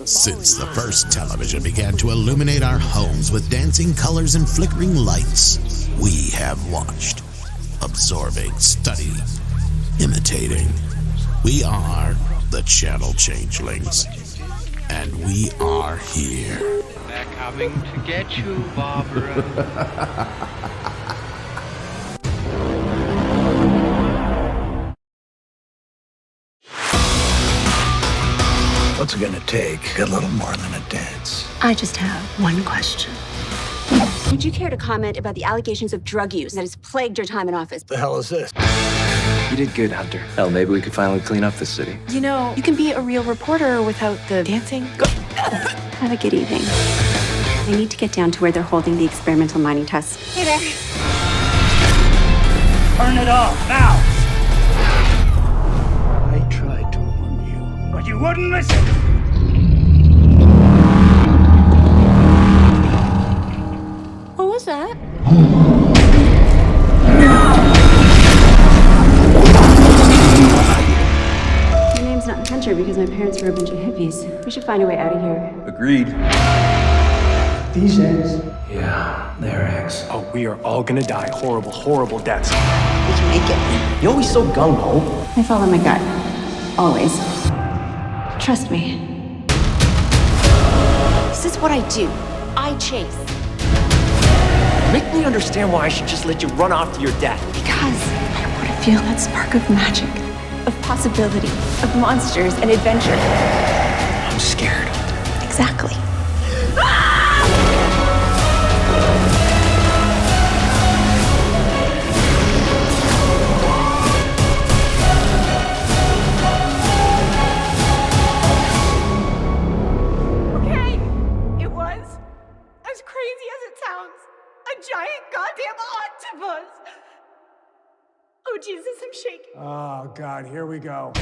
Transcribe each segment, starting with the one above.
Since the first television began to illuminate our homes with dancing colors and flickering lights, we have watched, absorbing, studying, imitating. We are the Channel Changelings, and we are here. They're coming to get you, Barbara. What's it gonna take? A little more than a dance. I just have one question. Would you care to comment about the allegations of drug use that has plagued your time in office? The hell is this? You did good, Hunter. Hell, maybe we could finally clean up this city. You know, you can be a real reporter without the dancing. Have a good evening. I need to get down to where they're holding the experimental mining tests. Hey there. Turn it off now! I tried to warn you, but you wouldn't listen. What was that? My name's not in the country because my parents were a bunch of hippies. We should find a way out of here. Agreed. These eggs. Yeah, they're eggs. Oh, we are all gonna die horrible, horrible deaths. We can make it. You're always so gung-ho. I follow my gut. Always. Trust me. This is what I do. I chase. Make me understand why I should just let you run off to your death. Because I want to feel that spark of magic, of possibility, of monsters and adventure. I'm scared. Exactly. Okay, it was as crazy as it sounds. A giant goddamn octopus. Oh Jesus, I'm shaking. Oh, God, here we go.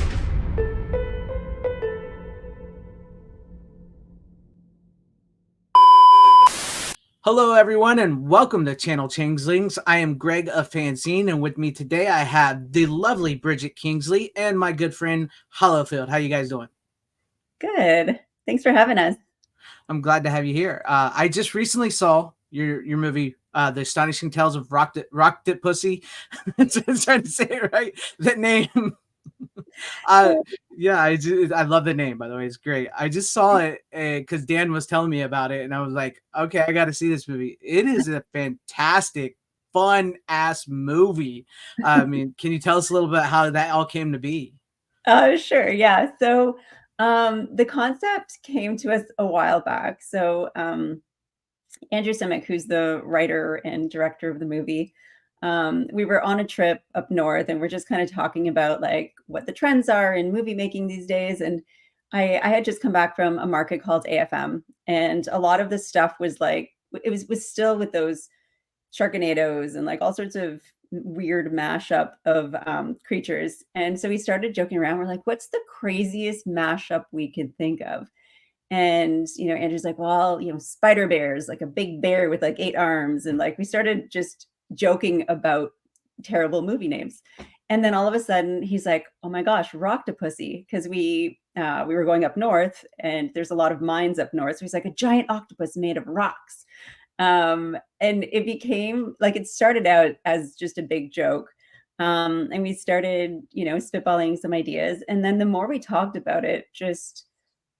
Hello, everyone, and welcome to Channel Changelings. I am Greg of Fanzine, and with me today I have the lovely Brigitte Kingsley and my good friend Hollowfield. How you guys doing? Good. Thanks for having us. I'm glad to have you here. I just recently saw your movie, The Astonishing Tales of Rocked It Pussy. I'm trying to say it right. That name. Yeah, I love the name, by the way. It's great. I just saw it because Dan was telling me about it, and I was like, okay, I got to see this movie. It is a fantastic, fun ass movie. I mean, can you tell us a little bit how that all came to be? Sure. Yeah. So the concept came to us a while back. So Andrew Simic, who's the writer and director of the movie, we were on a trip up north and we're just kind of talking about like what the trends are in movie making these days. And I had just come back from a market called AFM, and a lot of the stuff was like, it was still with those Sharknadoes and like all sorts of weird mashup of creatures. And so we started joking around. We're like, what's the craziest mashup we could think of? And, Andrew's like, well, spider bears, like a big bear with like 8 arms. And like, we started just joking about terrible movie names. And then all of a sudden he's like, oh my gosh, Roctopussy. Because we were going up north and there's a lot of mines up north. So he's like, a giant octopus made of rocks. And it became like, it started out as just a big joke. And we started, spitballing some ideas. And then the more we talked about it, just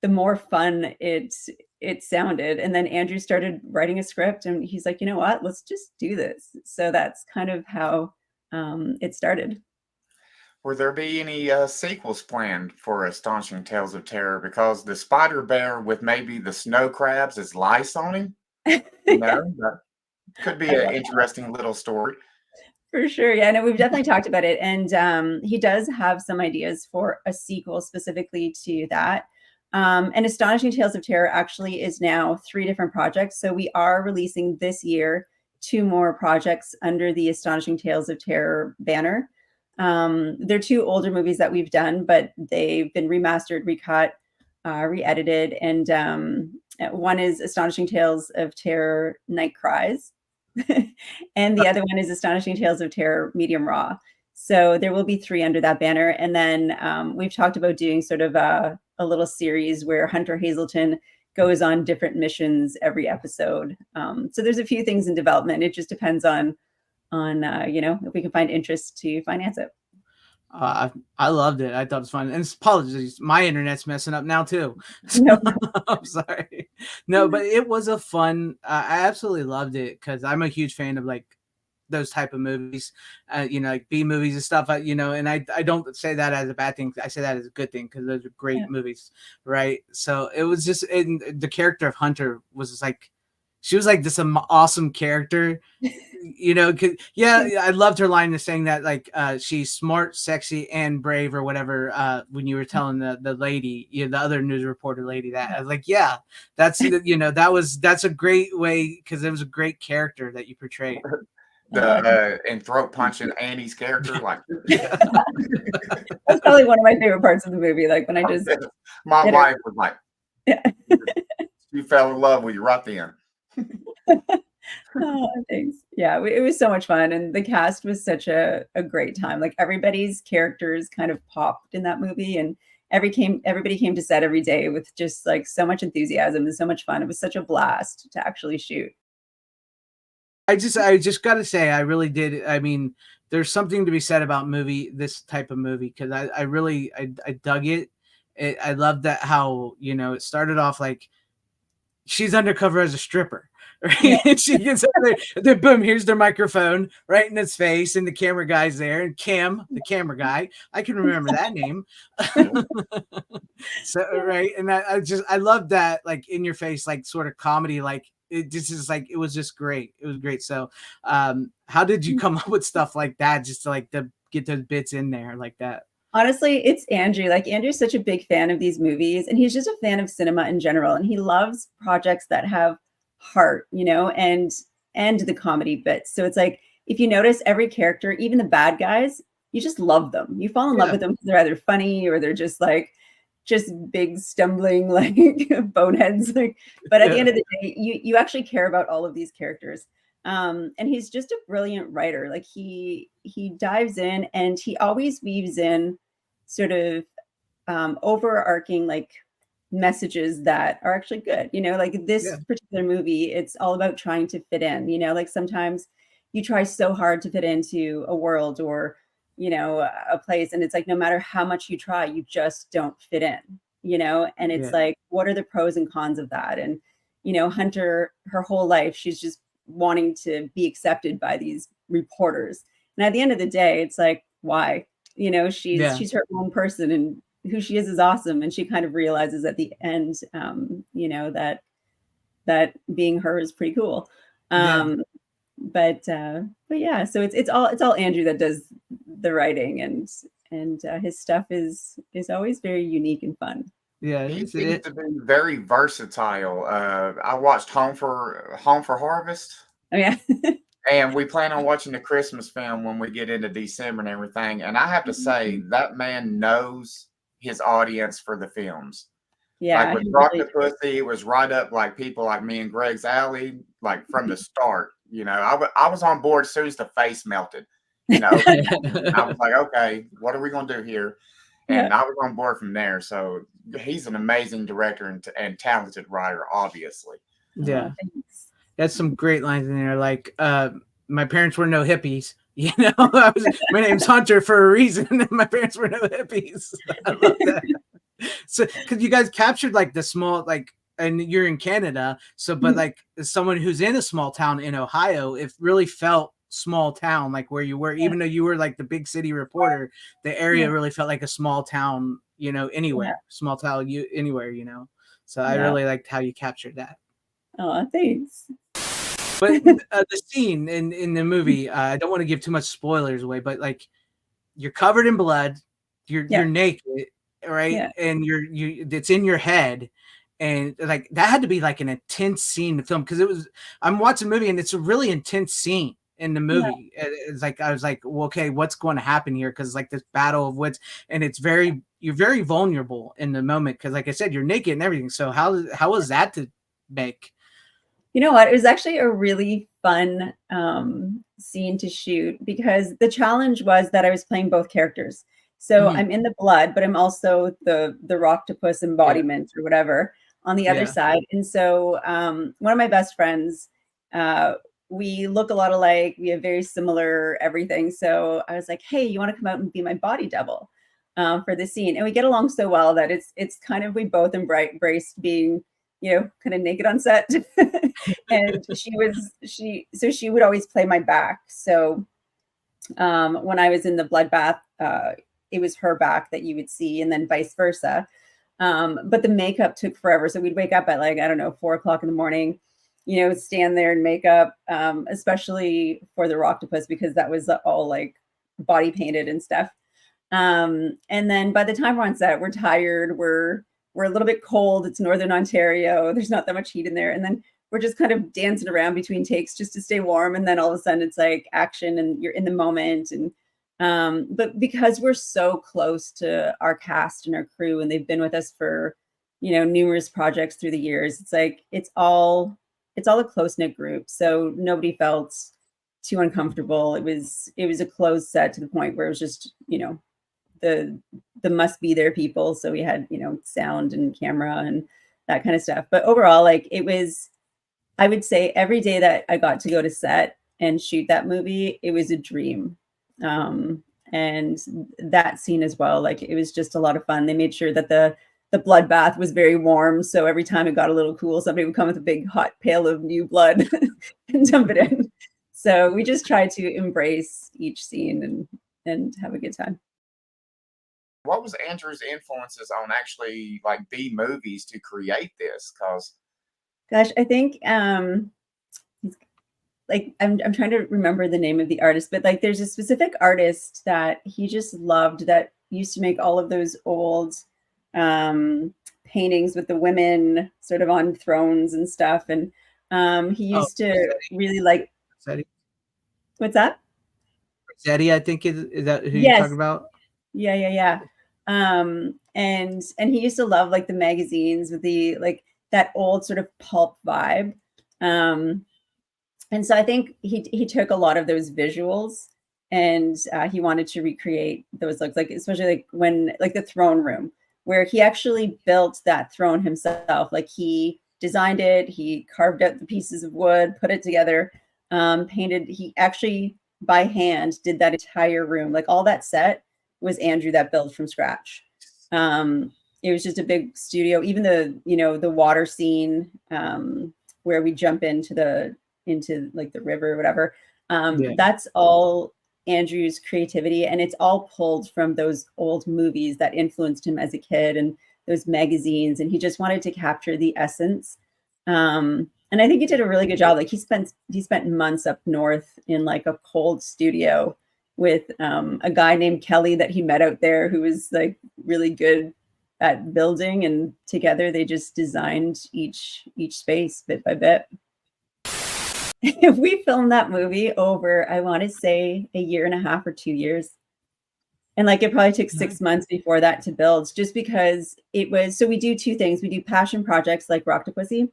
the more fun it sounded. And then Andrew started writing a script and he's like, you know what, let's just do this. So that's kind of how it started. Will there be any sequels planned for Astonishing Tales of Terror? Because the spider bear with maybe the snow crabs as lice on him, that could be an interesting little story. For sure. Yeah, no, we've definitely talked about it. And he does have some ideas for a sequel specifically to that. And Astonishing Tales of Terror actually is now 3 different projects. So we are releasing this year 2 more projects under the Astonishing Tales of Terror banner. They're 2 older movies that we've done, but they've been remastered, recut, re-edited. And one is Astonishing Tales of Terror Night Cries. And the other one is Astonishing Tales of Terror Medium Raw. So there will be 3 under that banner. And then we've talked about doing sort of a little series where Hunter Hazelton goes on different missions every episode. So there's a few things in development. It just depends on if we can find interest to finance it. I loved it. I thought it was fun. And apologies, my internet's messing up now too. No. I'm sorry. No, but it was a fun. I absolutely loved it because I'm a huge fan of like those type of movies, like B movies and stuff. And I don't say that as a bad thing. I say that as a good thing because those are great movies, right? So it was just, and the character of Hunter was just like, she was like this awesome character. I loved her line of saying that like she's smart, sexy, and brave or whatever. When you were telling the lady, the other news reporter lady, that I was like, yeah, that's that's a great way because it was a great character that you portrayed. And throat punching Annie's character, like that's probably one of my favorite parts of the movie. Like when I just my wife was like, she fell in love with you right then. Oh, thanks. Yeah, it was so much fun, and the cast was such a great time. Like everybody's characters kind of popped in that movie, and everybody came to set every day with just like so much enthusiasm and so much fun. It was such a blast to actually shoot. I just got to say, I really did. I mean, there's something to be said about this type of movie because I really dug it. I love that how it started off like she's undercover as a stripper. Right? Yeah. And she gets up there, then boom, here's their microphone right in his face, and the camera guy's there, and Kim, the camera guy, I can remember that name. So right, and I love that like in your face, like sort of comedy, like it just is like it was just great. It was great. So, how did you come up with stuff like that, just to get those bits in there like that? Honestly, it's Andrew. Like Andrew's such a big fan of these movies, and he's just a fan of cinema in general, and he loves projects that have heart, and the comedy bits. So it's like if you notice every character, even the bad guys, you just love them. You fall in love with them because they're either funny or they're just big stumbling like boneheads. But at the end of the day, you actually care about all of these characters. And he's just a brilliant writer. Like he dives in and he always weaves in sort of overarching like messages that are actually good, like this particular movie, it's all about trying to fit in, like sometimes you try so hard to fit into a world or a place, and it's like no matter how much you try, you just don't fit in, and it's like what are the pros and cons of that? And Hunter, her whole life, she's just wanting to be accepted by these reporters, and at the end of the day, it's like why? She's her own person, and who she is awesome, and she kind of realizes at the end that being her is pretty cool. But yeah, so it's all Andrew that does the writing, and his stuff is always very unique and fun. Yeah, he seems to be very versatile. I watched Home for Harvest. Oh yeah. And we plan on watching the Christmas film when we get into December and everything. And I have to say, that man knows his audience for the films. Yeah. Like with Rock the Pussy, it was right up like people like me and Greg's alley, like from the start. I was on board as soon as the face melted. I was like, okay, what are we going to do here? And I was on board from there. So he's an amazing director and talented writer, obviously. Yeah. That's some great lines in there. Like, my parents were no hippies. My name's Hunter for a reason. And my parents were no hippies. I love that. So, because you guys captured like the small, like, and you're in Canada. So, but like someone who's in a small town in Ohio, it really felt small town, like where you were, even though you were like the big city reporter, the area really felt like a small town, anywhere, small town, anywhere, So I really liked how you captured that. Oh, thanks. But the scene in the movie, I don't want to give too much spoilers away, but like you're covered in blood, you're naked, right? Yeah. And it's in your head, and like that had to be like an intense scene to film because I'm watching a movie and it's a really intense scene in the movie. Yeah. It's like I was like, well, okay, what's going to happen here? Because like this battle of wits, and you're very vulnerable in the moment because, like I said, you're naked and everything. So how was that to make? You know what? It was actually a really fun scene to shoot because the challenge was that I was playing both characters. So Mhm. I'm in the blood, but I'm also the Rocktopus Yeah. embodiment or whatever on the other Yeah. side. And so one of my best friends, uh, we look a lot alike. We have very similar everything. So I was like, "Hey, you want to come out and be my body double for the scene?" And we get along so well that it's kind of we both embraced being kind of naked on set. And she would always play my back. So when I was in the bloodbath, it was her back that you would see, and then vice versa. But the makeup took forever. So we'd wake up at like, I don't know, 4 o'clock in the morning, stand there in makeup, especially for the Rocktopus, because that was all like body painted and stuff. And then by the time we're on set, we're tired, we're a little bit cold. It's Northern Ontario. There's not that much heat in there. And then we're just kind of dancing around between takes just to stay warm. And then all of a sudden it's like action and you're in the moment. And but because we're so close to our cast and our crew and they've been with us for, numerous projects through the years, it's like it's all a close-knit group. So nobody felt too uncomfortable. It was a closed set to the point where it was just, the must be there people. So we had, sound and camera and that kind of stuff. But overall, like it was, I would say every day that I got to go to set and shoot that movie, it was a dream. And that scene as well, like it was just a lot of fun. They made sure that the bloodbath was very warm. So every time it got a little cool, somebody would come with a big hot pail of new blood and dump it in. So we just tried to embrace each scene and have a good time. What was Andrew's influences on actually like B movies to create this? Because Gosh, I think like I'm trying to remember the name of the artist, but like there's a specific artist that he just loved that used to make all of those old paintings with the women sort of on thrones and stuff. And he Oh, used to Rossetti. really like Rossetti. what's that? Rossetti, I think is that who you're Yes. talking about? Yeah, yeah, yeah. And he used to love like the magazines with the like that old sort of pulp vibe. Um, and so I think he took a lot of those visuals and he wanted to recreate those looks, like especially like when like the throne room, where he actually built that throne himself. Like he designed it, he carved out the pieces of wood, put it together, painted. He actually by hand did that entire room, like all that set was Andrew that built from scratch. It was just a big studio. Even the water scene where we jump into like the river or whatever. Yeah. That's all Andrew's creativity, and it's all pulled from those old movies that influenced him as a kid and those magazines. And he just wanted to capture the essence. And I think he did a really good job. Like he spent months up north in like a cold studio with a guy named Kelly that he met out there who was like really good at building, and together they just designed each space bit by bit. We filmed that movie over, I want to say, a year and a half or 2 years. And like it probably took 6 months before that to build, just because it was. So we do two things. We do passion projects like Rocktopus,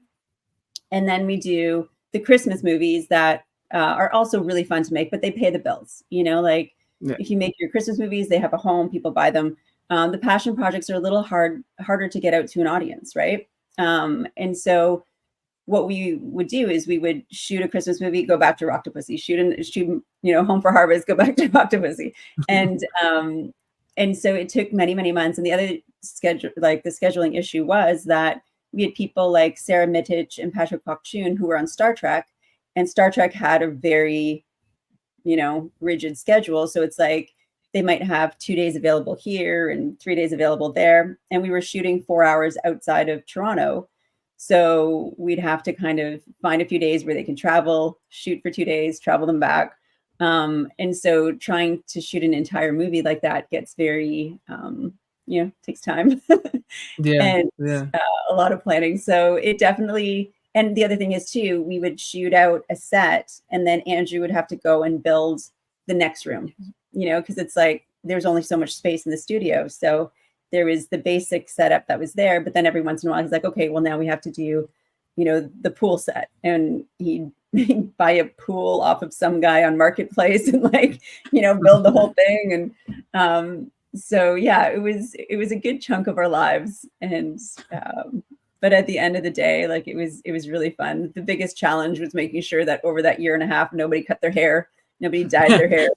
and then we do the Christmas movies that are also really fun to make, but they pay the bills. Like Yeah. if you make your Christmas movies, they have a home, people buy them. The passion projects are a little harder to get out to an audience, right? And so what we would do is we would shoot a Christmas movie, go back to Rocktopus, shoot Home for Harvest, go back to Rocktopus. And so it took many, many months. And the other the scheduling issue was that we had people like Sarah Mittich and Patrick Kwok-Chun who were on Star Trek, and Star Trek had a very, rigid schedule. So it's like they might have 2 days available here and 3 days available there. And we were shooting 4 hours outside of Toronto. So we'd have to kind of find a few days where they can travel, shoot for 2 days, travel them back. And so trying to shoot an entire movie like that gets very, takes time Yeah. and Yeah. a lot of planning. So it definitely, and the other thing is too, we would shoot out a set and then Andrew would have to go and build the next room, because it's like there's only so much space in the studio. So there was the basic setup that was there, but then every once in a while he's like, okay, well now we have to do the pool set, and he'd buy a pool off of some guy on Marketplace and like, build the whole thing. And so yeah, it was a good chunk of our lives. And but at the end of the day, like it was really fun. The biggest challenge was making sure that over that year and a half, nobody cut their hair, nobody dyed their hair.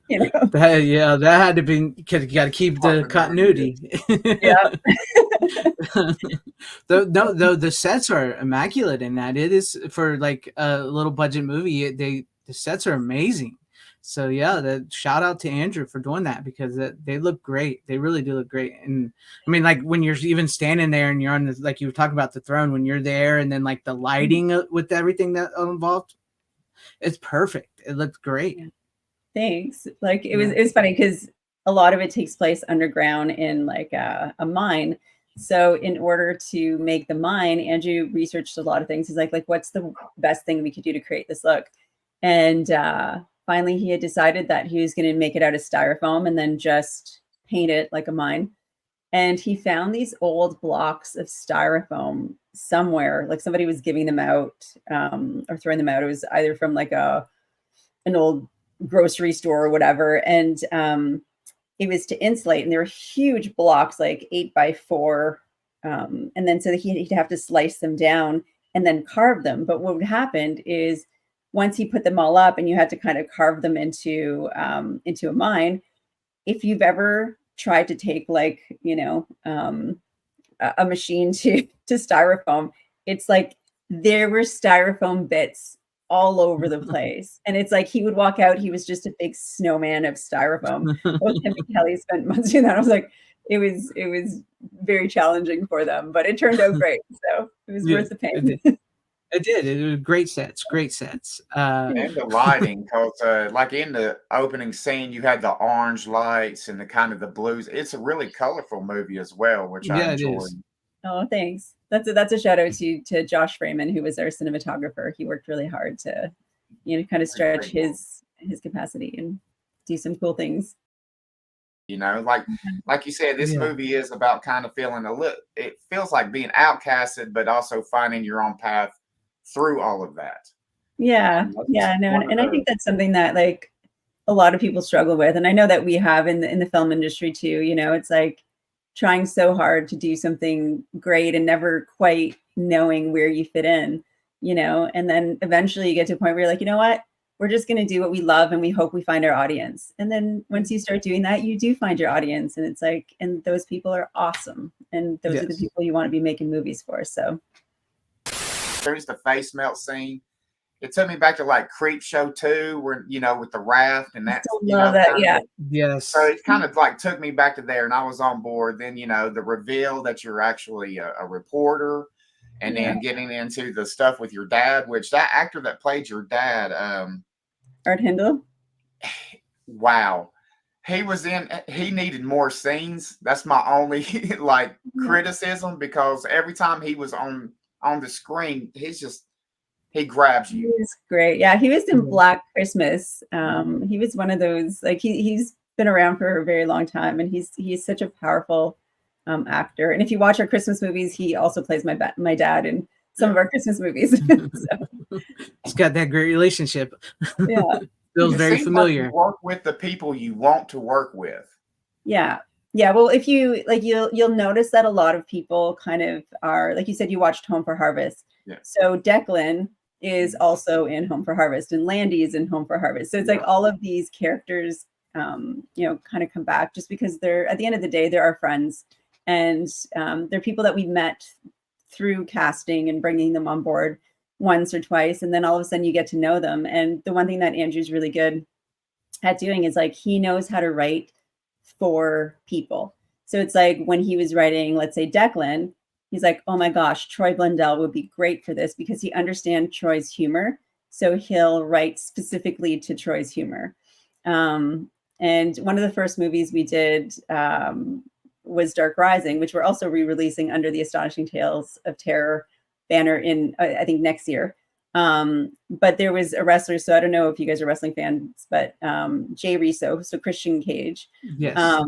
That had to be, because you got to keep the continuity. Yeah. The sets are immaculate in that. It is, for like a little budget movie. The sets are amazing. So yeah, shout out to Andrew for doing that, because they look great. They really do look great. And I mean, like when you're even standing there and you're on the, like you were talking about the throne, when you're there, and then like the lighting with everything that involved, it's perfect. It looks great. Thanks. Like it was funny because a lot of it takes place underground in like a mine. So in order to make the mine, Andrew researched a lot of things. He's like what's the best thing we could do to create this look? And finally, he had decided that he was going to make it out of styrofoam and then just paint it like a mine. And he found these old blocks of styrofoam somewhere, like somebody was giving them out or throwing them out. It was either from like an old grocery store or whatever. And it was to insulate, and they were huge blocks, like 8x4. And then so he'd have to slice them down and then carve them. But what happened is, once he put them all up and you had to kind of carve them into a mine, if you've ever tried to take like, a machine to styrofoam, it's like there were styrofoam bits all over the place. And it's like he would walk out, he was just a big snowman of styrofoam. Both him and Kelly spent months doing that. I was like, it was very challenging for them, but it turned out great. So it was worth the pain. It did. It was great sets. And the lighting, because like in the opening scene, you had the orange lights and the kind of the blues. It's a really colorful movie as well, which I enjoyed. Oh, thanks. That's a shout out to Josh Freeman, who was our cinematographer. He worked really hard to, kind of stretch his capacity and do some cool things. Like you said, this movie is about kind of feeling it feels like being outcasted, but also finding your own path through all of that. Yeah. And I think that's something that like a lot of people struggle with. And I know that we have in the film industry too. It's like trying so hard to do something great and never quite knowing where you fit in, and then eventually you get to a point where you're like, you know what? We're just going to do what we love, and we hope we find our audience. And then once you start doing that, you do find your audience, and it's like, and those people are awesome. And those are the people you want to be making movies for. So there's the face melt scene. It took me back to like Creep Show 2, where, with the raft and that. Love that. Yeah. Yes. So it kind of like took me back to there, and I was on board. Then, the reveal that you're actually a reporter, and then getting into the stuff with your dad, which that actor that played your dad, Art Hindle. Wow. He needed more scenes. That's my only criticism, because every time he was on the screen, he grabs you. He was great. Yeah, he was in Black Christmas. He was one of those, like he's been around for a very long time, and he's such a powerful actor. And if you watch our Christmas movies, he also plays my dad in some of our Christmas movies. So. He's got that great relationship. Yeah. Feels very familiar. Like you work with the people you want to work with. Yeah. Yeah. Well, if you like, you'll notice that a lot of people kind of are, like you said, you watched Home for Harvest. Yeah. So Declan is also in Home for Harvest, and Landy is in Home for Harvest. So it's like all of these characters, kind of come back just because they're, at the end of the day, they're our friends, and they're people that we met through casting and bringing them on board once or twice. And then all of a sudden you get to know them. And the one thing that Andrew's really good at doing is like, he knows how to write for people. So it's like when he was writing, let's say Declan, he's like, oh my gosh, Troy Blundell would be great for this because he understands Troy's humor. So he'll write specifically to Troy's humor. And one of the first movies we did was Dark Rising, which we're also re-releasing under the Astonishing Tales of Terror banner in, I think, next year. But there was a wrestler, so I don't know if you guys are wrestling fans, but Jay Riso, so Christian Cage. Yes.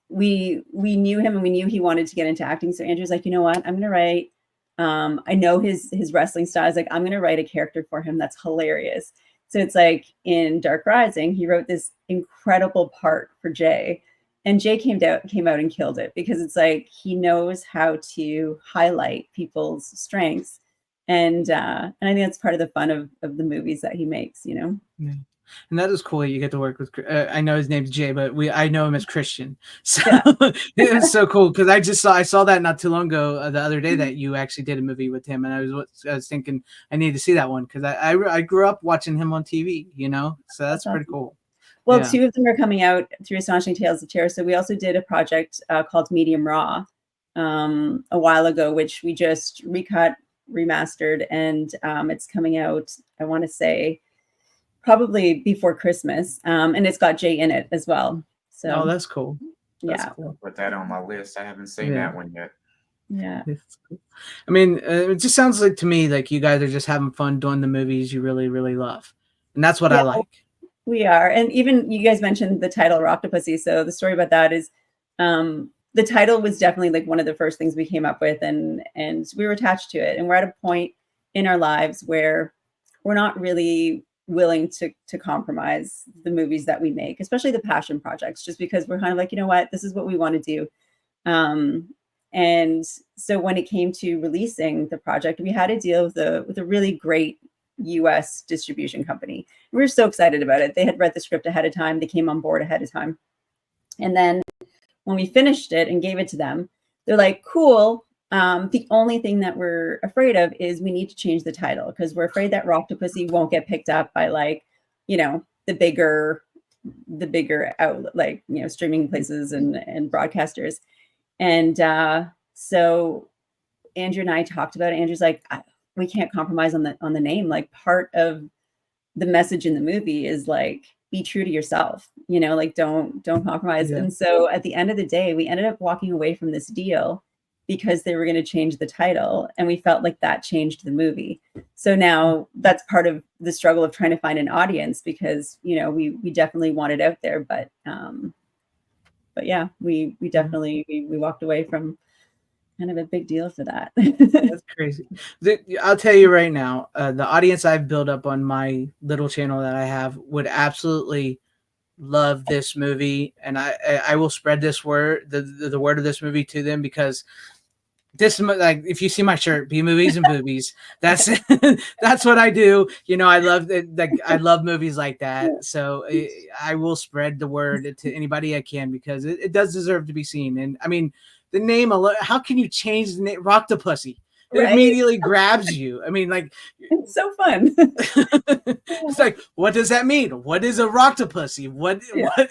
We knew him, and we knew he wanted to get into acting. So Andrew's like, you know what? I'm going to write I know his wrestling style. I was like, I'm gonna write a character for him that's hilarious. So it's like in Dark Rising, he wrote this incredible part for Jay, and Jay came out and killed it, because it's like he knows how to highlight people's strengths, and I think that's part of the fun of the movies that he makes. Yeah. And that is cool. You get to work with. I know his name's Jay, but I know him as Christian. So it was so cool, because I saw that not too long ago, the other day, that you actually did a movie with him, and I was thinking I need to see that one, because I grew up watching him on TV. So that's pretty cool. Well, Yeah. 2 of them are coming out through Astonishing Tales of Terror. So we also did a project called Medium Raw a while ago, which we just recut, remastered, and it's coming out, I want to say, probably before Christmas. And it's got Jay in it as well. So that's cool. Yeah. Cool. Put that on my list. I haven't seen that one yet. Yeah. I mean, it just sounds like to me like you guys are just having fun doing the movies you really, really love. And that's what I like. We are. And even you guys mentioned the title Roctopussy. So the story about that is the title was definitely like one of the first things we came up with, and we were attached to it. And we're at a point in our lives where we're not really willing to compromise the movies that we make, especially the passion projects, just because we're kind of like, you know what, this is what we want to do. And so when it came to releasing the project, we had to deal with a really great US distribution company. We were so excited about it. They had read the script ahead of time. They came on board ahead of time. And then when we finished it and gave it to them, they're like, cool. The only thing that we're afraid of is we need to change the title, because we're afraid that Roctopussy won't get picked up by, like, the bigger outlet, like, streaming places and broadcasters. And so Andrew and I talked about it. Andrew's like, we can't compromise on the name. Like, part of the message in the movie is like, be true to yourself, like don't compromise. Yeah. And so at the end of the day, we ended up walking away from this deal because they were going to change the title, and we felt like that changed the movie. So now that's part of the struggle of trying to find an audience, because we definitely want it out there, but yeah, we definitely we walked away from kind of a big deal for that. That's crazy. I'll tell you right now, the audience I've built up on my little channel that I have would absolutely love this movie, and I will spread this word, the word of this movie to them, because this, like, if you see my shirt, B Movies and Boobies, that's that's what I do. I love it. Like, I love movies like that. So I will spread the word to anybody I can, because it does deserve to be seen. And I mean, the name alone, how can you change the name Roctopussy? It immediately grabs you. I mean, like, it's so fun. It's like, what does that mean? What is a Roctopussy? What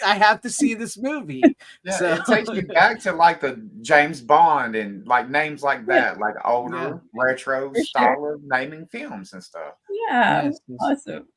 I have to see this movie. Yeah, so it takes you back to like the James Bond and like names like that, like older retro style of naming films and stuff. Yeah, yes. Awesome.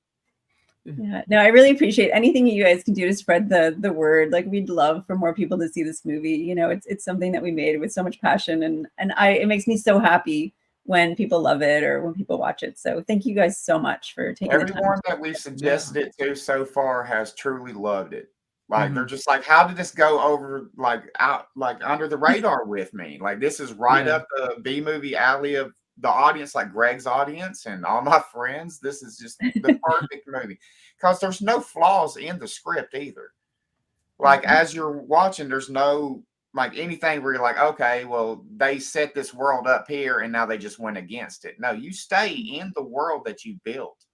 Yeah, no, I really appreciate anything you guys can do to spread the word. Like, we'd love for more people to see this movie. It's something that we made with so much passion, and it makes me so happy when people love it or when people watch it. So thank you guys so much for taking the time. Everyone that we've suggested it to so far has truly loved it. Like, they're just like, how did this go over, like, out, like, under the radar with me? Like, this is right up the B movie alley of the audience, like Greg's audience and all my friends. This is just the perfect movie, because there's no flaws in the script either. Like, as you're watching, there's no like anything where you're like, okay, well, they set this world up here and now they just went against it. No, you stay in the world that you built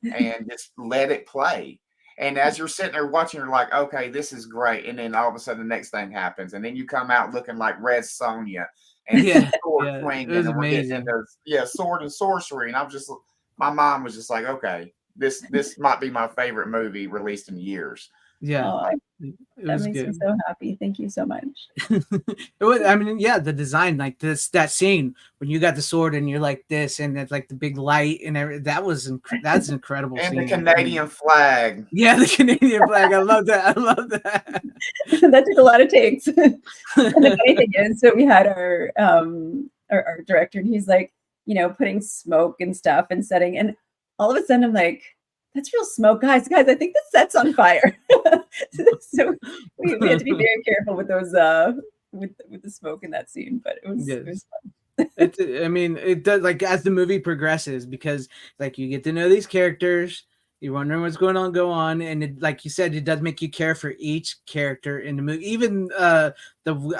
and just let it play. And as you're sitting there watching, you're like, okay, this is great. And then all of a sudden the next thing happens, and then you come out looking like Red Sonja and sword swinging, and we're getting into sword and sorcery. And I'm just, my mom was just like, okay, this might be my favorite movie released in years. Yeah, that makes me so happy. Thank you so much. I mean, the design, like that scene when you got the sword and you're like this, and it's like the big light and everything. That's incredible. And scene. The Canadian flag. Yeah, the Canadian flag. I love that. I love that. That took a lot of takes. And the funny thing is, so we had our director, and he's like, putting smoke and stuff and setting, and all of a sudden I'm like, that's real smoke, guys. I think the set's on fire. So we had to be very careful with those with the smoke in that scene, but it was fun. I mean, it does, like, as the movie progresses, because like you get to know these characters, you're wondering what's go on, and it, like you said, it does make you care for each character in the movie. Even the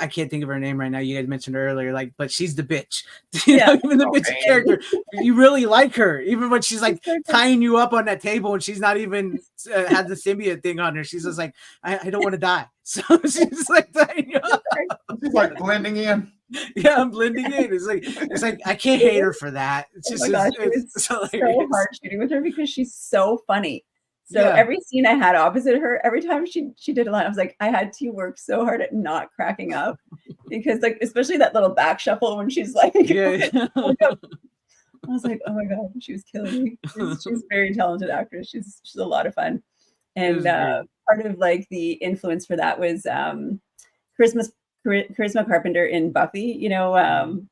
I can't think of her name right now. You guys mentioned her earlier, like, but she's the bitch. You Yeah. know, even the Oh, bitch man. character, you really like her, even when she's like so good. tying you up on that table, and she's not even had the symbiote thing on her. She's just like, I don't want to die, so she's like tying you up. She's like blending in. Yeah, I'm blending in. It's like I can't hate her for that. It's Oh just my gosh, it was it's so hilarious. hard shooting with her because she's so funny. So Yeah. every scene I had opposite her, every time she did a line, I was like, I had to work so hard at not cracking up because, like, especially that little back shuffle when she's like, Yeah. I was like, oh my god, she was killing me. She's a very talented actress. She's a lot of fun, It was and part of like the influence for that was Charisma Carpenter in Buffy. You know,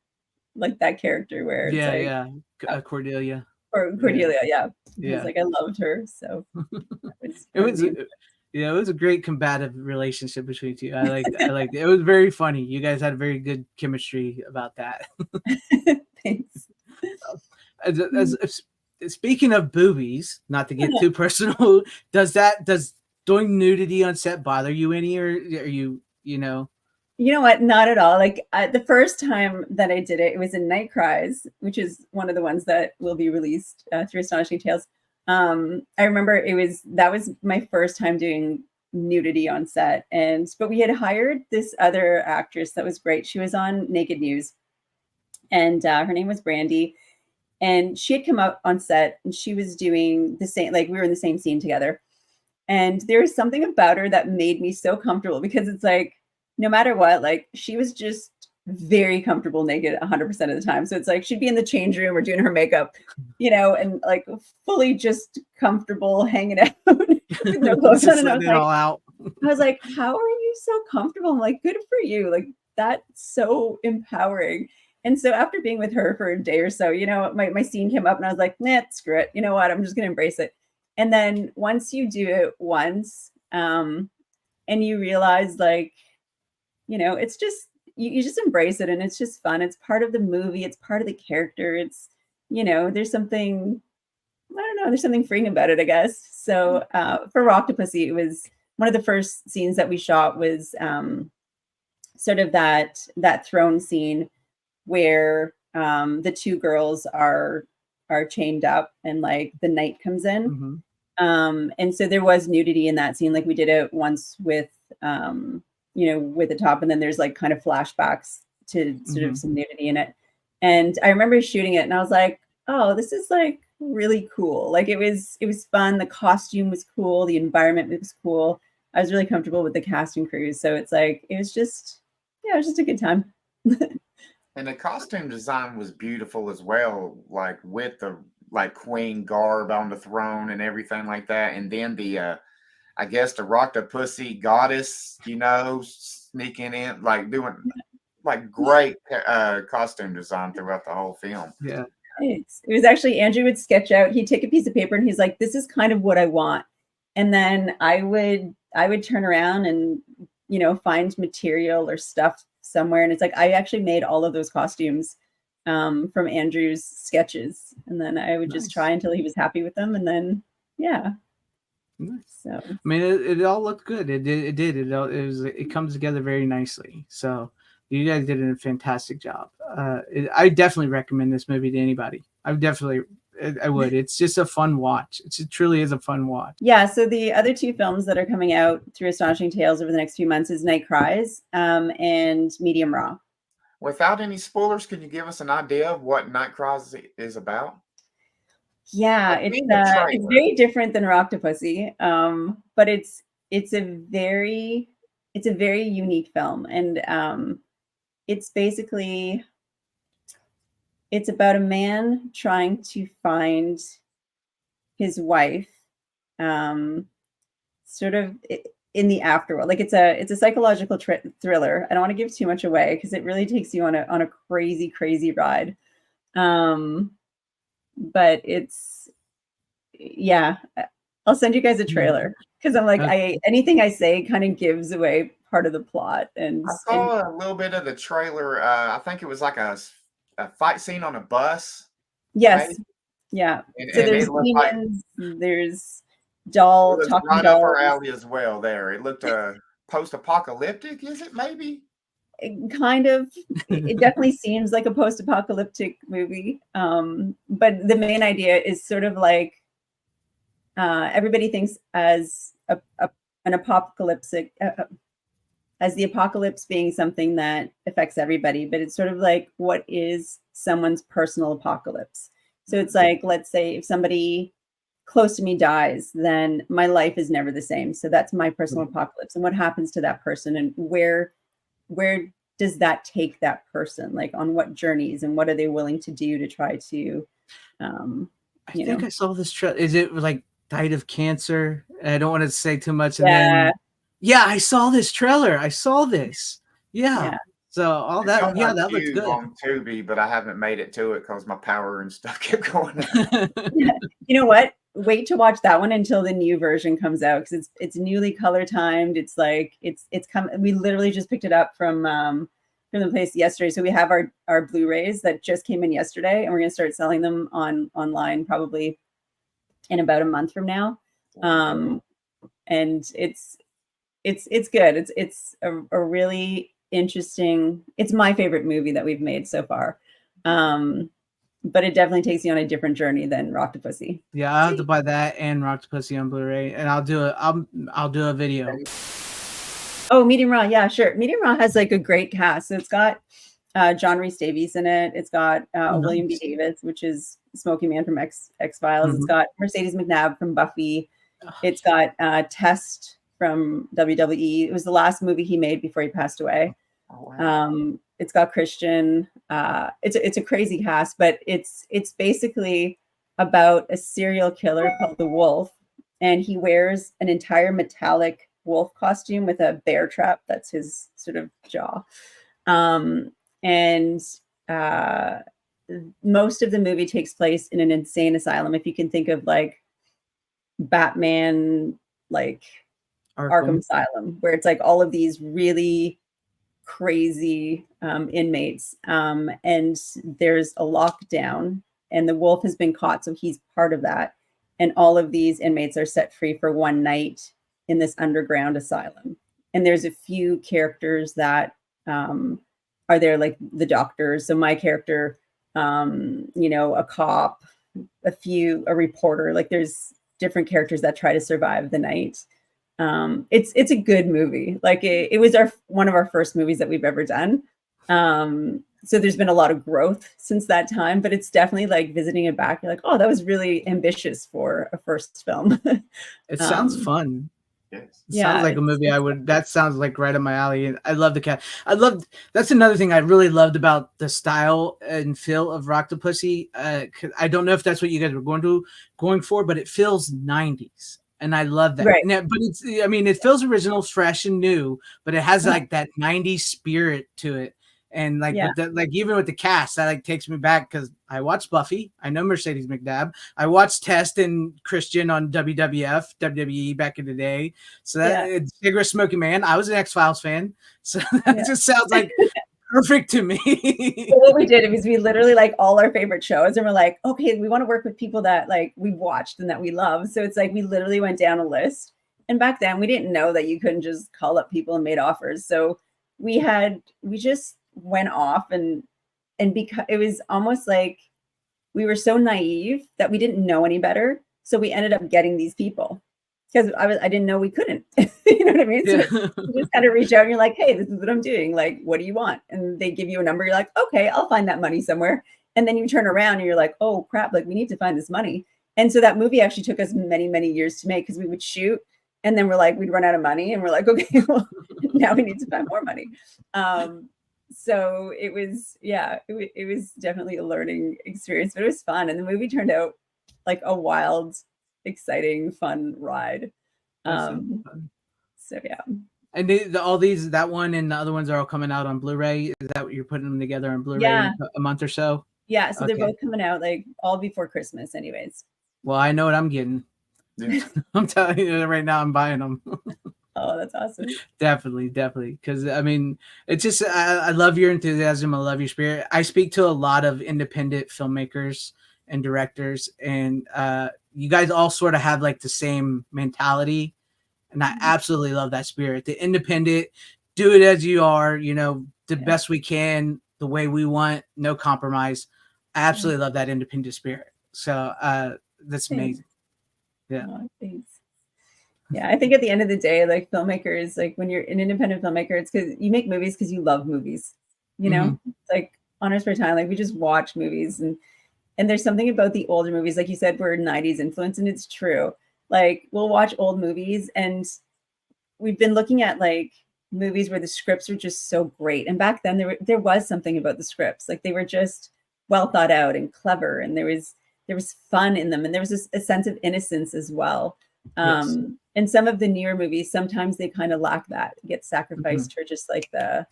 like that character where it's like Cordelia. or Cordelia, yeah. Yeah. I was like, I loved her. So It was it was a great combative relationship between you. I liked it. It was very funny. You guys had very good chemistry about that. Thanks. As speaking of boobies, not to get too personal, does doing nudity on set bother you any, or are you know? You know what? Not at all. Like the first time that I did it, it was in Night Cries, which is one of the ones that will be released through Astonishing Tales. I remember that was my first time doing nudity on set, but we had hired this other actress that was great. She was on Naked News, and her name was Brandy, and she had come out on set, and she was doing the same. Like we were in the same scene together, and there was something about her that made me so comfortable because it's like, no matter what, like she was just very comfortable naked 100% of the time. So it's like she'd be in the change room or doing her makeup, you know, and like fully just comfortable hanging out with no clothes on. And I was like, how are you so comfortable? I'm like, good for you. Like that's so empowering. And so after being with her for a day or so, you know, my scene came up and I was like, nah, screw it. You know what? I'm just going to embrace it. And then once you do it once, and you realize like, you know, it's just, you just embrace it and it's just fun. It's part of the movie. It's part of the character. It's, you know, there's something, I don't know, there's something freeing about it, I guess. So for Roctopussy, it was one of the first scenes that we shot was sort of that throne scene where the two girls are chained up and like the night comes in. And so there was nudity in that scene. Like we did it once with you know, with the top, and then there's like kind of flashbacks to sort of some nudity in it. And I remember shooting it and I was like, oh, this is like really cool. Like it was fun. The costume was cool. The environment was cool. I was really comfortable with the cast and crews. So it's like, it was just a good time. And the costume design was beautiful as well, like with the like queen garb on the throne and everything like that. And then the I guess the Roctopussy goddess, you know, sneaking in, like doing like great costume design throughout the whole film. Yeah. It was actually Andrew would sketch out, he'd take a piece of paper and he's like, this is kind of what I want. And then I would turn around and, you know, find material or stuff somewhere. And it's like, I actually made all of those costumes from Andrew's sketches. And then I would just try until he was happy with them. And then, yeah. So I mean, it all looked good. It did. It comes together very nicely. So you guys did a fantastic job. I definitely recommend this movie to anybody. I would. It's just a fun watch. It truly is a fun watch. Yeah. So the other two films that are coming out through Astonishing Tales over the next few months is Night Cries and Medium Raw. Without any spoilers, can you give us an idea of what Night Cries is about? Yeah, it's very different than Roctopussy, but it's a very unique film, and it's basically about a man trying to find his wife, sort of in the afterworld. Like it's a psychological thriller. I don't want to give too much away because it really takes you on a crazy ride. But I'll send you guys a trailer because I'm like, anything I say kind of gives away part of the plot. And I saw a little bit of the trailer. I think it was like a a fight scene on a bus. Yes. Maybe? Yeah. And, So and there's it looked like demons, there's it looks talking right up our dolls. alley as well. There, it looked post-apocalyptic. Is it maybe? Kind of. It definitely seems like a post-apocalyptic movie. But the main idea is sort of like everybody thinks as an apocalyptic as the apocalypse being something that affects everybody, but it's sort of like what is someone's personal apocalypse. So it's like, let's say if somebody close to me dies, then my life is never the same. So that's my personal apocalypse. And what happens to that person, and where does that take that person? Like on what journeys, and what are they willing to do to try to I think I saw this trailer. Is it like died of cancer? I don't want to say too much. And Yeah. then, yeah, I saw this trailer. I saw this. Yeah. So all It's that, on yeah, my that looks queue good. on Tubi, but I haven't made it to it because my power and stuff kept going out. You know what? Wait to watch that one until the new version comes out, because it's newly color timed. It's like it's come. We literally just picked it up from the place yesterday. So we have our Blu-rays that just came in yesterday, and we're gonna start selling them online probably in about a month from now. And it's good. It's a really interesting. It's my favorite movie that we've made so far. But it definitely takes you on a different journey than Rocktopusy. Yeah, I'll have to buy that and Rocktopusy on Blu-ray, and I'll do a video. Oh, Medium Raw, yeah, sure. Medium Raw has like a great cast. So it's got John Rhys Davies in it. It's got William B. Davis, which is Smokey Man from X-Files. It's got Mercedes McNabb from Buffy. It's got Test from WWE. It was the last movie he made before he passed away. Oh, wow. It's got Christian. It's a crazy cast, but it's basically about a serial killer called the Wolf, and he wears an entire metallic wolf costume with a bear trap. That's his sort of jaw. And most of the movie takes place in an insane asylum. If you can think of like Batman, like Arkham Asylum, where it's like all of these really crazy inmates, and there's a lockdown, and the wolf has been caught, so he's part of that, and all of these inmates are set free for one night in this underground asylum. And there's a few characters that are there, like the doctors. So my character, a cop, a reporter. Like there's different characters that try to survive the night. It's a good movie. Like it was one of our first movies that we've ever done. So there's been a lot of growth since that time, but it's definitely like visiting it back. You're like, oh, that was really ambitious for a first film. It sounds fun. Yes. Sounds like a movie that sounds like right up my alley. And I love the cat. That's another thing I really loved about the style and feel of Rocktopusy. I don't know if that's what you guys were going for, but it feels 90s. And I love that. Right. But it feels original, fresh and new, but it has like that 90s spirit to it. And like, even with the cast, that like takes me back because I watched Buffy. I know Mercedes McNabb. I watched Test and Christian on WWE back in the day. So it's Bigger Smoky Man. I was an X-Files fan. So that just sounds like perfect to me. So what we did was we literally like all our favorite shows, and we're like, okay, we want to work with people that like we've watched and that we love. So it's like we literally went down a list. And back then we didn't know that you couldn't just call up people and made offers. So we just went off and because it was almost like we were so naive that we didn't know any better. So we ended up getting these people because I didn't know we couldn't. You know what I mean? So you just kind of reach out and you're like, hey, this is what I'm doing. Like, what do you want? And they give you a number. You're like, okay, I'll find that money somewhere. And then you turn around and you're like, oh crap, like we need to find this money. And so that movie actually took us many, many years to make because we would shoot and then we'd run out of money and we're like, okay, well, now we need to find more money. So it was definitely a learning experience, but it was fun. And the movie turned out like a wild, exciting, fun ride. So yeah. And that one and the other ones are all coming out on Blu-ray. Is that what you're putting them together on Blu-ray in a month or so? Yeah. So they're both coming out like all before Christmas anyways. Well, I know what I'm getting. Yeah. I'm telling you right now, I'm buying them. Oh, that's awesome. Definitely, definitely. Because I mean, it's just I love your enthusiasm. I love your spirit. I speak to a lot of independent filmmakers and directors, and you guys all sort of have like the same mentality, and I absolutely love that spirit. The independent, do it as you are. You know, the best we can, the way we want, no compromise. I absolutely love that independent spirit. So that's amazing. Yeah. Oh, thanks. Yeah, I think at the end of the day, like filmmakers, like when you're an independent filmmaker, it's because you make movies because you love movies. You know, it's like Honors for Time, like we just watch movies, and there's something about the older movies, like you said, we're 90s influence, and it's true. Like we'll watch old movies, and we've been looking at like movies where the scripts are just so great. And back then there was something about the scripts, like they were just well thought out and clever, and there was fun in them, and there was a sense of innocence as well. And some of the newer movies, sometimes they kind of lack that, get sacrificed for just like the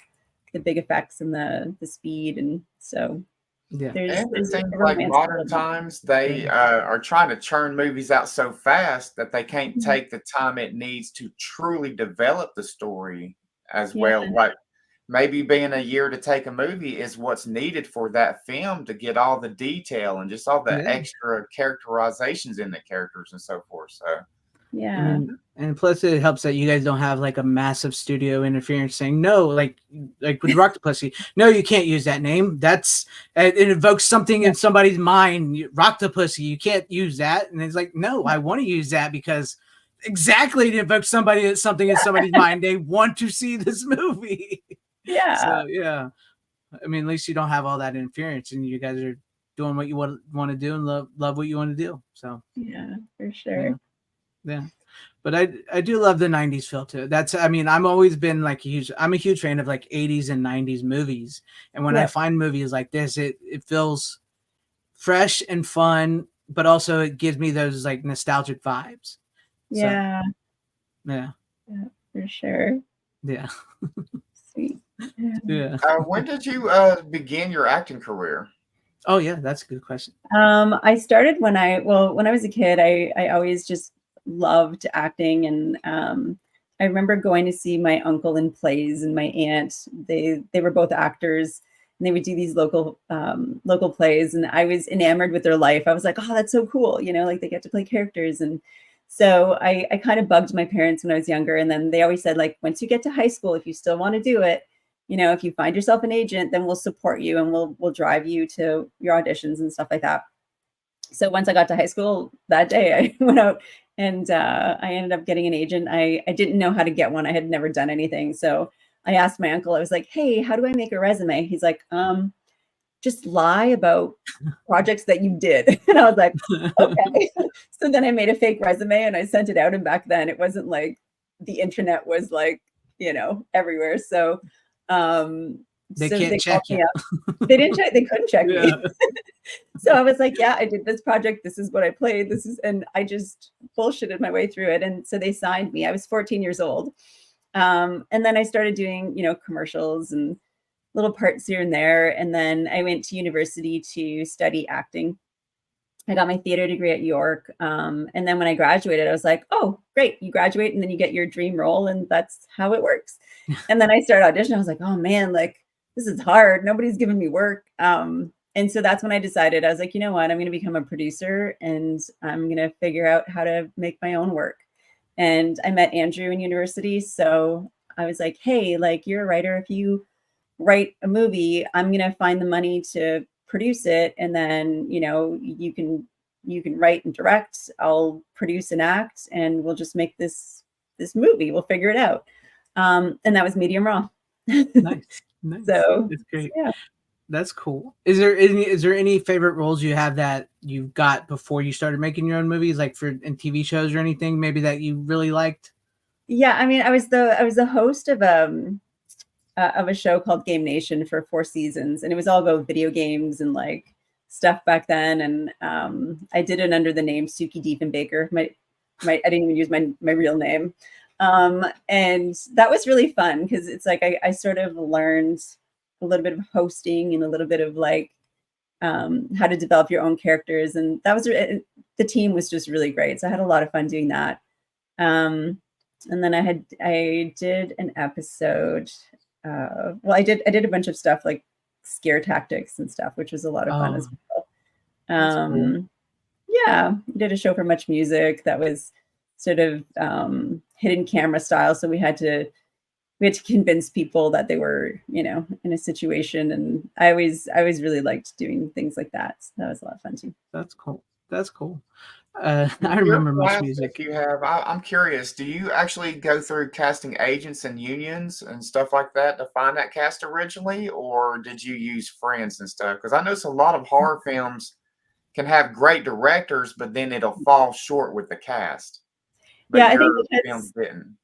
big effects and the speed. And so And there's it seems a like romance modern to them. times they are trying to churn movies out so fast that they can't take the time it needs to truly develop the story as well. Yeah. Like maybe being a year to take a movie is what's needed for that film to get all the detail and just all the extra characterizations in the characters and so forth. So Yeah. I mean, and plus it helps that you guys don't have like a massive studio interference saying no, like with Rocktopusy. No, you can't use that name. That's it invokes something in somebody's mind. Rocktopusy, you can't use that. And it's like, no, I want to use that because exactly it invokes something in somebody's mind. They want to see this movie. Yeah. So yeah, I mean, at least you don't have all that interference, and you guys are doing what you want to do and love what you want to do. So yeah, for sure. Yeah. But I do love the 90s feel too. That's I mean, I'm always been like I'm a huge fan of like 80s and 90s movies. And when I find movies like this, it feels fresh and fun, but also it gives me those like nostalgic vibes. Yeah. So, yeah. Yeah, for sure. Yeah. Sweet. Yeah. When did you begin your acting career? Oh yeah, that's a good question. I started when I was a kid, I always just loved acting. And I remember going to see my uncle in plays and my aunt. They were both actors, and they would do these local plays, and I was enamored with their life. I was like, oh, that's so cool, you know, like they get to play characters. And so I kind of bugged my parents when I was younger, and then they always said, like, once you get to high school, if you still want to do it, you know, if you find yourself an agent, then we'll support you and we'll drive you to your auditions and stuff like that. So once I got to high school that day, I went out and I ended up getting an agent. I didn't know how to get one. I had never done anything. So I asked my uncle, I was like, hey, how do I make a resume? He's like, just lie about projects that you did. And I was like, okay. So then I made a fake resume and I sent it out. And back then it wasn't like the internet was like, you know, everywhere. So they can't check you. They didn't check. They couldn't check me. So I was like, yeah, I did this project. This is what I played. And I just bullshitted my way through it. And so they signed me. I was 14 years old. And then I started doing, you know, commercials and little parts here and there. And then I went to university to study acting. I got my theater degree at York. And then when I graduated, I was like, oh, great. You graduate and then you get your dream role. And that's how it works. And then I started auditioning. I was like, oh man, like this is hard. Nobody's giving me work. And so that's when I decided, I was like, you know what, I'm going to become a producer and I'm going to figure out how to make my own work. And I met Andrew in university. So I was like, hey, like you're a writer. If you write a movie, I'm going to find the money to produce it. And then, you know, you can write and direct. I'll produce and act, and we'll just make this movie. We'll figure it out. And that was Medium Raw. Nice. So it's great. Yeah. That's cool. Is there any favorite roles you have that you got before you started making your own movies, like in TV shows or anything maybe that you really liked? Yeah, I mean, I was the host of a show called Game Nation for 4 seasons, and it was all about video games and like stuff back then. And I did it under the name Suki Diefenbaker. I didn't even use my real name. And that was really fun because it's like I sort of learned a little bit of hosting and a little bit of like how to develop your own characters. And that was the team was just really great. So I had a lot of fun doing that. And then I did an episode. Well, I did a bunch of stuff like scare tactics and stuff, which was a lot of fun as well. Cool. Yeah, did a show for Much Music that was sort of hidden camera style. So we had to convince people that they were, in a situation. And I always really liked doing things like that. So that was a lot of fun too. That's cool. That's cool. With I your remember Much class that Music. you have, I'm curious, do you actually go through casting agents and unions and stuff like that to find that cast originally, or did you use friends and stuff? Because I know a lot of horror films can have great directors, but then it'll fall short with the cast. But Yeah, I think your because film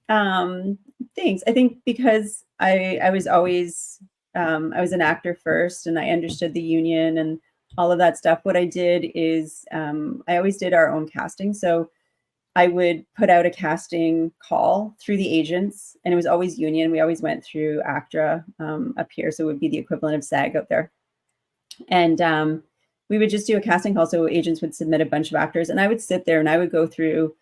didn't. thanks. I think because I was always I was an actor first, and I understood the union and all of that stuff. What I did is I always did our own casting. So I would put out a casting call through the agents, and it was always union. We always went through ACTRA up here, so it would be the equivalent of SAG out there. And we would just do a casting call. So agents would submit a bunch of actors, and I would sit there and I would go through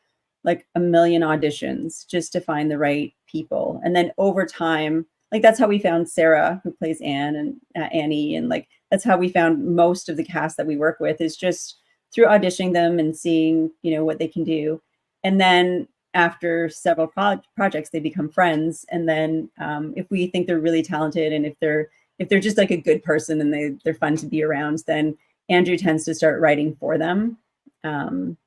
like a million auditions just to find the right people. And then over time, like that's how we found Sarah, who plays Anne, and Annie, and like that's how we found most of the cast that we work with, is just through auditioning them and seeing, what they can do. And then after several projects, they become friends. And then if we think they're really talented, and if they're just like a good person and they're fun to be around, then Andrew tends to start writing for them. And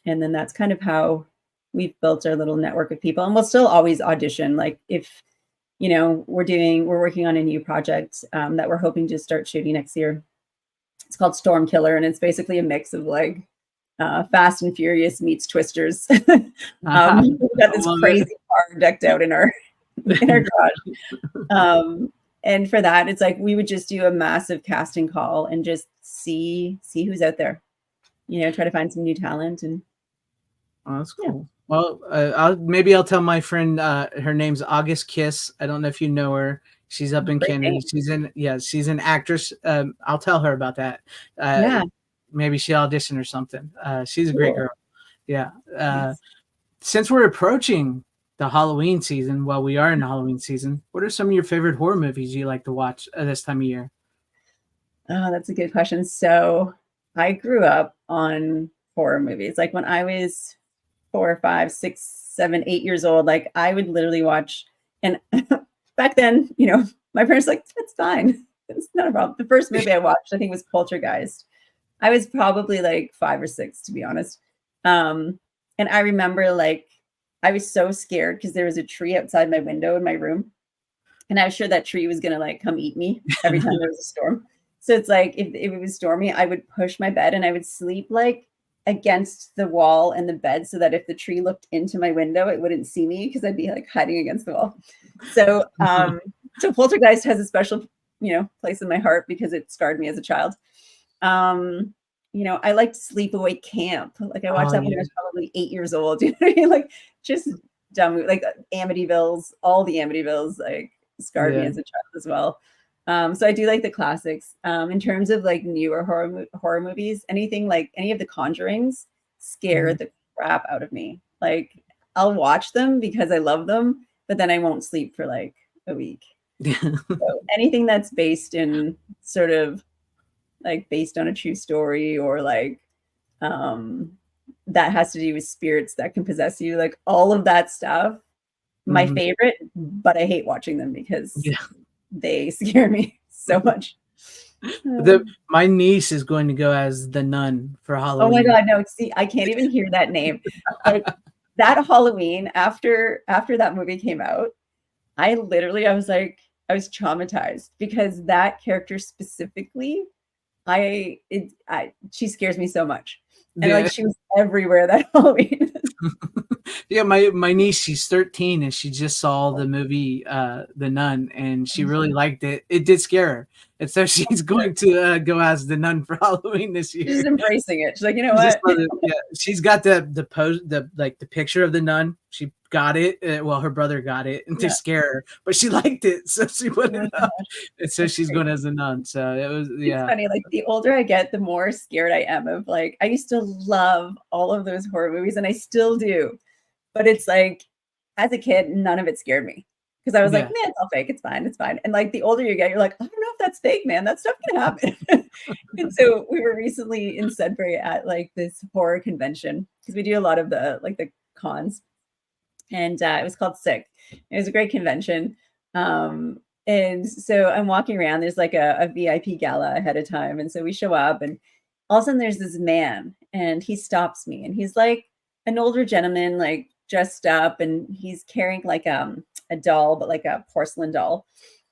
then that's kind of how we've built our little network of people. And we'll still always audition. Like if, we're working on a new project that we're hoping to start shooting next year. It's called Storm Killer, and it's basically a mix of like Fast and Furious meets Twisters. We've got this crazy car decked out in our garage. And for that, it's like we would just do a massive casting call and just see who's out there. Try to find some new talent. And oh, that's cool. Well, I'll tell my friend. Her name's August Kiss. I don't know if you know her. She's up in Canada. She's an actress. I'll tell her about that. Maybe she'll audition or something. She's a great girl. Yeah. Since we're approaching the Halloween season, we are in the Halloween season, what are some of your favorite horror movies you like to watch this time of year? Oh, that's a good question. So I grew up on horror movies. Like when I was 4, 5, 6, 7, 8 years old, like I would literally watch. And back then, my parents were like, it's fine. It's not a problem. The first movie I watched, I think, was Poltergeist. I was probably like 5 or 6, to be honest. And I remember like I was so scared because there was a tree outside my window in my room. And I was sure that tree was going to like come eat me every time there was a storm. So it's like if it was stormy, I would push my bed and I would sleep like against the wall and the bed, so that if the tree looked into my window, it wouldn't see me because I'd be like hiding against the wall. So so Poltergeist has a special place in my heart because it scarred me as a child. I liked Sleepaway Camp. Like I watched that when I was probably 8 years old. You know what I mean? Like just dumb, like Amityville's, all the Amityville's like scarred me as a child as well. So I do like the classics. In terms of like newer horror movies, anything like any of the Conjurings scare the crap out of me. Like I'll watch them because I love them, but then I won't sleep for like a week. So anything that's based in sort of like based on a true story, or like that has to do with spirits that can possess you, like all of that stuff, my favorite, but I hate watching them because they scare me so much. My niece is going to go as the nun for Halloween. Oh my God, no, see, I can't even hear that name. Like that Halloween, after that movie came out, I was traumatized because that character specifically, she scares me so much. And like she was everywhere that Halloween. Yeah, my niece, she's 13 and she just saw the movie The Nun, and she really liked it. It did scare her. And so she's going to go as the nun for Halloween this year. She's embracing it. She's like, you know what? She's got the pose, the picture of the nun. She got it. Her brother got it and to scare her, but she liked it, so she put it up. And so she's going as a nun. So it was It's funny. Like the older I get, the more scared I am of like, I used to love all of those horror movies and I still do. But it's like as a kid, none of it scared me because I was like, Yeah. man, it's all fake. It's fine. It's fine. And like the older you get, you're like, I don't know if that's fake, man. That stuff can happen. And so we were recently in Sudbury at like this horror convention because we do a lot of the cons, and it was called Sick. It was a great convention. And so I'm walking around. There's like a VIP gala ahead of time, and so we show up, and all of a sudden there's this man, and he stops me, and he's like an older gentleman, like dressed up, and he's carrying like a doll, but like a porcelain doll,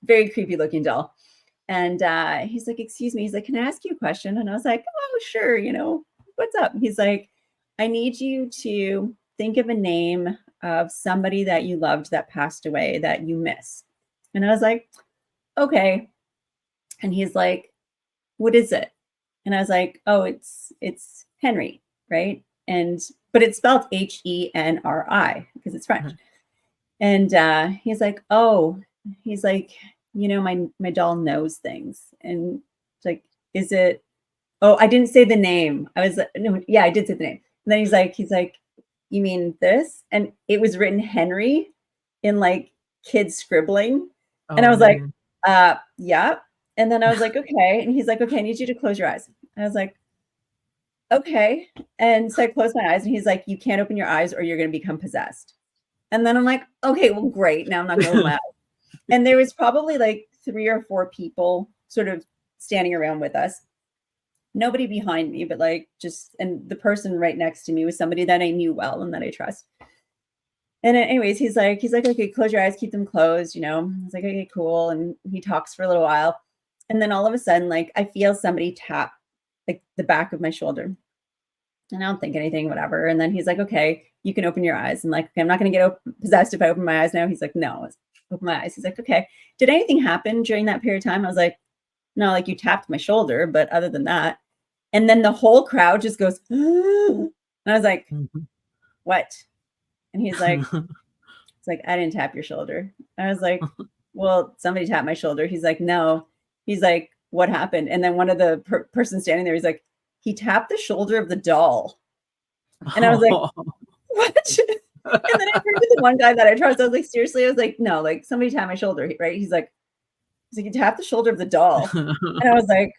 very creepy looking doll. And he's like, excuse me. He's like, can I ask you a question? And I was like, oh, sure. You know, what's up? He's like, I need you to think of a name of somebody that you loved that passed away that you miss. And I was like, okay. And he's like, what is it? And I was like, oh, it's Henry, right? But it's spelled Henri because it's French. And he's like, oh, he's like, you know, my doll knows things. And it's like, is it, oh, I didn't say the name. I was like, no, yeah, I did say the name. And then he's like, you mean this? And it was written Henry in like kid scribbling. Oh, and I was man. like, yeah. And then I was like, okay. And he's like, okay, I need you to close your eyes. I was like, okay. And so I closed my eyes, and he's like, you can't open your eyes or you're going to become possessed. And then I'm like, okay, well, great. Now I'm not going to open my eyes. And there was probably like 3 or 4 people sort of standing around with us. Nobody behind me, but like just, and the person right next to me was somebody that I knew well and that I trust. And anyways, he's like, okay, close your eyes, keep them closed. You know, I was like, okay, cool. And he talks for a little while. And then all of a sudden, like I feel somebody tap like the back of my shoulder. And I don't think anything, whatever. And then he's like, okay, you can open your eyes. And like, okay, I'm not going to get possessed if I open my eyes now. He's like, no, open my eyes. He's like, okay, did anything happen during that period of time? I was like, no, like you tapped my shoulder, but other than that. And then the whole crowd just goes, and I was like, what? And he's like, it's like, I didn't tap your shoulder. I was like, well, somebody tapped my shoulder. He's like, no. He's like, what happened? And then one of the person standing there, he's like, he tapped the shoulder of the doll. And I was like, what? And then I turned to the one guy that I trust. I was like, seriously? I was like, no, like somebody tapped my shoulder, right? He's like, you tapped the shoulder of the doll. And I was like,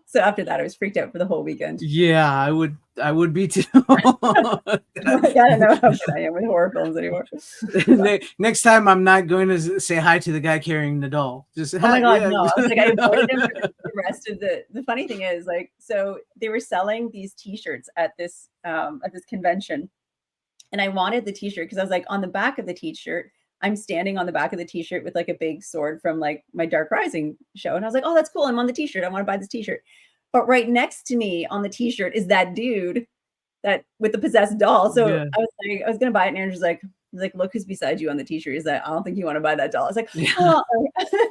so after that, I was freaked out for the whole weekend. Yeah, I would be too. I don't know how good I am with horror films anymore. Next time, I'm not going to say hi to the guy carrying the doll. Just oh my god, no! I was like, I avoided him for the rest of the funny thing is, like, so they were selling these T-shirts at this convention, and I wanted the T-shirt because I was like, on the back of the T-shirt, I'm standing on the back of the T-shirt with like a big sword from like my Dark Rising show, and I was like, oh, that's cool. I'm on the T-shirt. I want to buy this T-shirt. But right next to me on the T-shirt is that dude that with the possessed doll. So yeah. I was like, I was gonna buy it, and Andrew's like, look who's beside you on the T-shirt. He's like, I don't think you want to buy that doll. I was like, oh.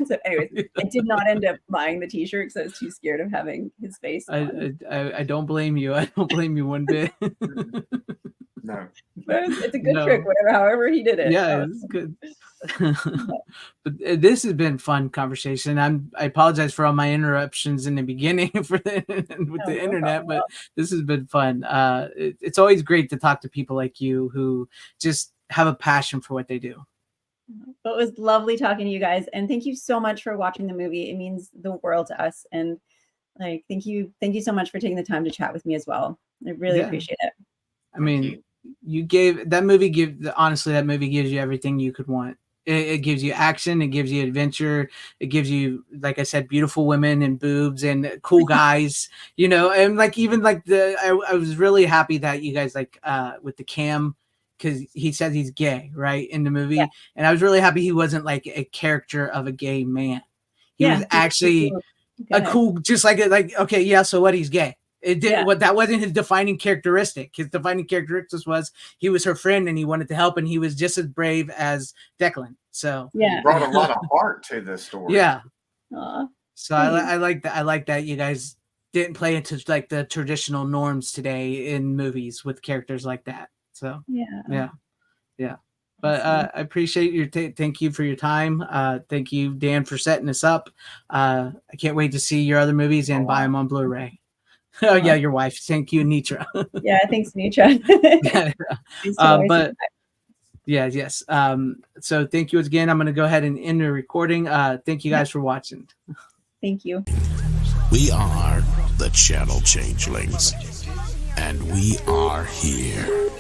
So anyways, I did not end up buying the T-shirt because I was too scared of having his face. I don't blame you. I don't blame you one bit. No. It's a good trick, however he did it. Yeah, it's good. But this has been fun conversation. I apologize for all my interruptions in the beginning with the internet, but this has been fun. It's always great to talk to people like you who just have a passion for what they do. It was lovely talking to you guys, and thank you so much for watching the movie. It means the world to us, and like thank you so much for taking the time to chat with me as well. I really appreciate it. I mean, you gave that movie honestly, that movie gives you everything you could want. It gives you action, it gives you adventure, it gives you, like I said, beautiful women and boobs and cool guys, you know, and like even like I was really happy that you guys like with the Cam, because he says he's gay, right, in the movie, and I was really happy he wasn't like a character of a gay man. He was actually a cool, just like okay, yeah, so what? He's gay. It didn't. What that wasn't his defining characteristic. His defining characteristic was he was her friend and he wanted to help, and he was just as brave as Declan. So he brought a lot of heart to this story. Yeah. Aww. So I like that. I like that you guys didn't play into like the traditional norms today in movies with characters like that. So yeah. But I appreciate your thank you for your time. Thank you, Dan, for setting us up. I can't wait to see your other movies and buy them on Blu-ray. Oh yeah, your wife. Thank you, Nitra. Yeah, thanks, Nitra. Yes. So thank you again. I'm going to go ahead and end the recording. Thank you guys for watching. Thank you. We are the Channel Changelings, and we are here.